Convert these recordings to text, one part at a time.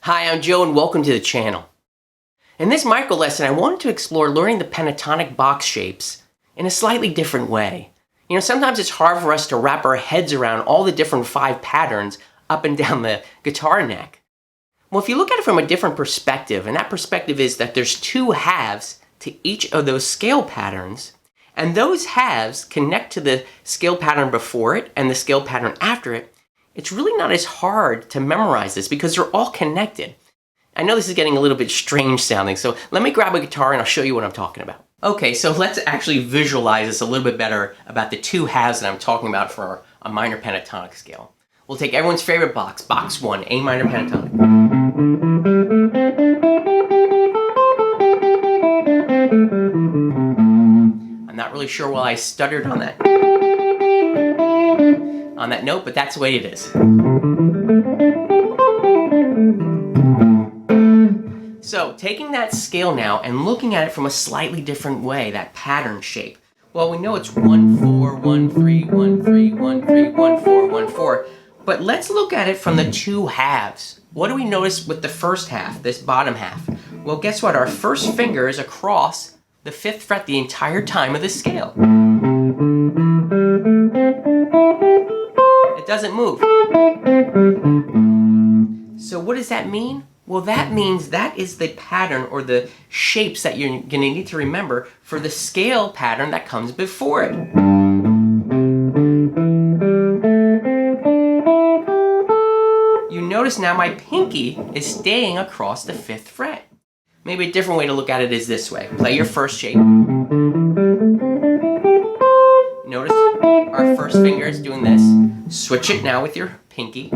Hi, I'm Joe and welcome to the channel. In this micro lesson, I wanted to explore learning the pentatonic box shapes in a slightly different way. You know, sometimes it's hard for us to wrap our heads around all the different 5 patterns up and down the guitar neck. Well, if you look at it from a different perspective, and that perspective is that there's 2 halves to each of those scale patterns, and those halves connect to the scale pattern before it and the scale pattern after it, it's really not as hard to memorize this because they're all connected. I know this is getting a little bit strange sounding, so let me grab a guitar and I'll show you what I'm talking about. Okay, so let's actually visualize this a little bit better about the 2 halves that I'm talking about for a minor pentatonic scale. We'll take everyone's favorite box, box 1, A minor pentatonic. I'm not really sure why I stuttered on that note, but that's the way it is. So, taking that scale now and looking at it from a slightly different way, that pattern shape. Well, we know it's 1 4 1 3 1 3 1 3 1 4 1 4, but let's look at it from the 2 halves. What do we notice with the first half, this bottom half? Well, guess what? Our first finger is across the 5th fret the entire time of the scale. It doesn't move. So what does that mean? Well, that means that is the pattern or the shapes that you're going to need to remember for the scale pattern that comes before it. You notice now my pinky is staying across the 5th fret. Maybe a different way to look at it is this way. Play your first shape. Notice our first finger is doing this. Switch it now with your pinky.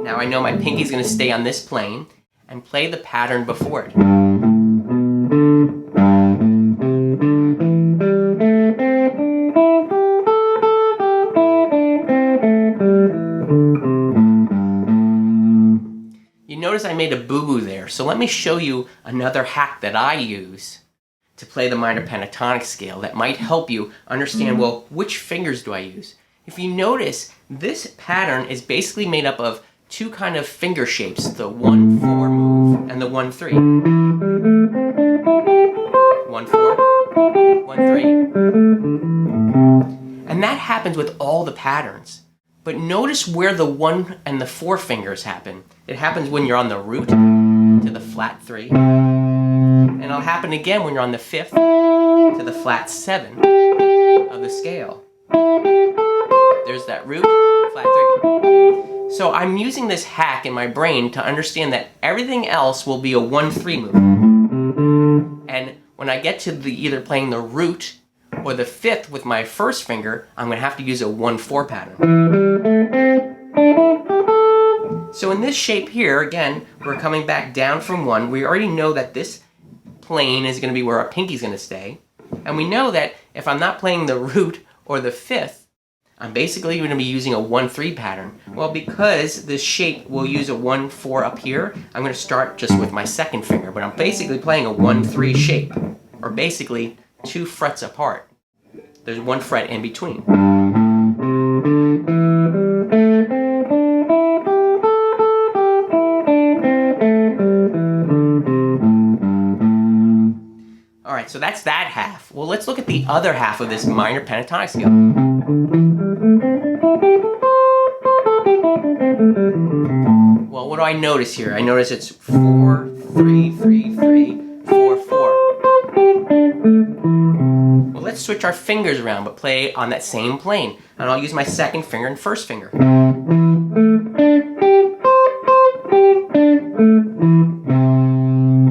Now I know my pinky is going to stay on this plane and play the pattern before it. You notice I made a boo-boo there, so let me show you another hack that I use to play the minor pentatonic scale that might help you understand, well, which fingers do I use? If you notice, this pattern is basically made up of 2 kind of finger shapes, the 1 4 move and the 1 3. 1 4, 1 3. And that happens with all the patterns. But notice where the 1 and the 4 fingers happen. It happens when you're on the root to the flat 3. And it'll happen again when you're on the 5th to the flat 7 of the scale. There's that root, flat 3. So I'm using this hack in my brain to understand that everything else will be a 1-3 move. And when I get to either playing the root or the 5th with my first finger, I'm going to have to use a 1-4 pattern. So in this shape here, again, we're coming back down from 1. We already know that this plane is going to be where our pinky's going to stay. And we know that if I'm not playing the root or the 5th, I'm basically going to be using a 1-3 pattern. Well, because this shape will use a 1-4 up here, I'm going to start just with my second finger, but I'm basically playing a 1-3 shape, or basically 2 frets apart. There's 1 fret in between. Alright, so that's that half. Well, let's look at the other half of this minor pentatonic scale. Well, what do I notice here? I notice it's 4, 3, 3, 3, 4, 4. Well, let's switch our fingers around, but play on that same plane. And I'll use my second finger and first finger.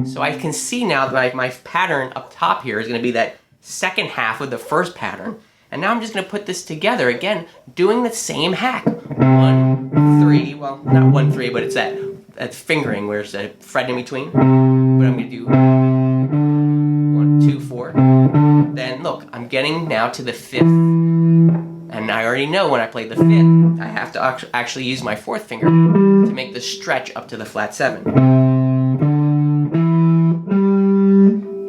So I can see now that my pattern up top here is going to be that second half of the first pattern. And now I'm just going to put this together again, doing the same hack. 1, 3, well, not 1, 3, but it's that fingering where there's a fret in between. But I'm going to do 1, 2, 4. Then look, I'm getting now to the 5th. And I already know when I play the 5th, I have to actually use my 4th finger to make the stretch up to the flat 7.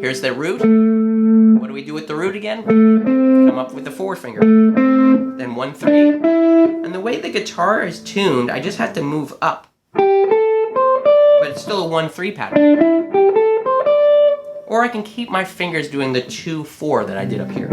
Here's the root. What do we do with the root again? Come up with the 4 finger. Then 1, 3. And the way the guitar is tuned, I just have to move up it's still a 1-3 pattern. Or I can keep my fingers doing the 2-4 that I did up here.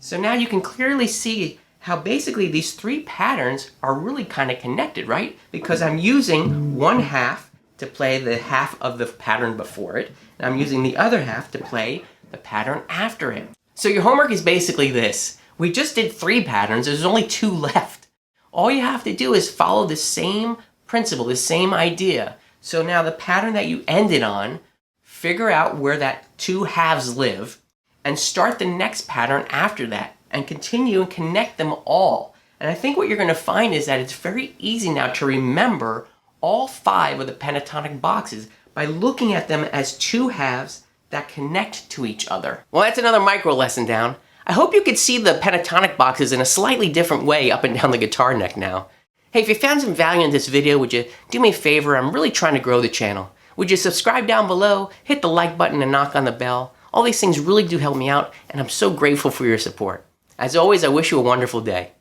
So now you can clearly see how basically these 3 patterns are really kind of connected, right? Because I'm using one half to play the half of the pattern before it, and I'm using the other half to play the pattern after it. So your homework is basically this. We just did 3 patterns, there's only 2 left. All you have to do is follow the same principle, the same idea. So now the pattern that you ended on, figure out where that 2 halves live, and start the next pattern after that, and continue and connect them all. And I think what you're going to find is that it's very easy now to remember all 5 of the pentatonic boxes by looking at them as 2 halves that connect to each other. Well, that's another micro lesson down. I hope you could see the pentatonic boxes in a slightly different way up and down the guitar neck now. Hey, if you found some value in this video, would you do me a favor? I'm really trying to grow the channel. Would you subscribe down below, hit the like button, and knock on the bell? All these things really do help me out, and I'm so grateful for your support. As always, I wish you a wonderful day.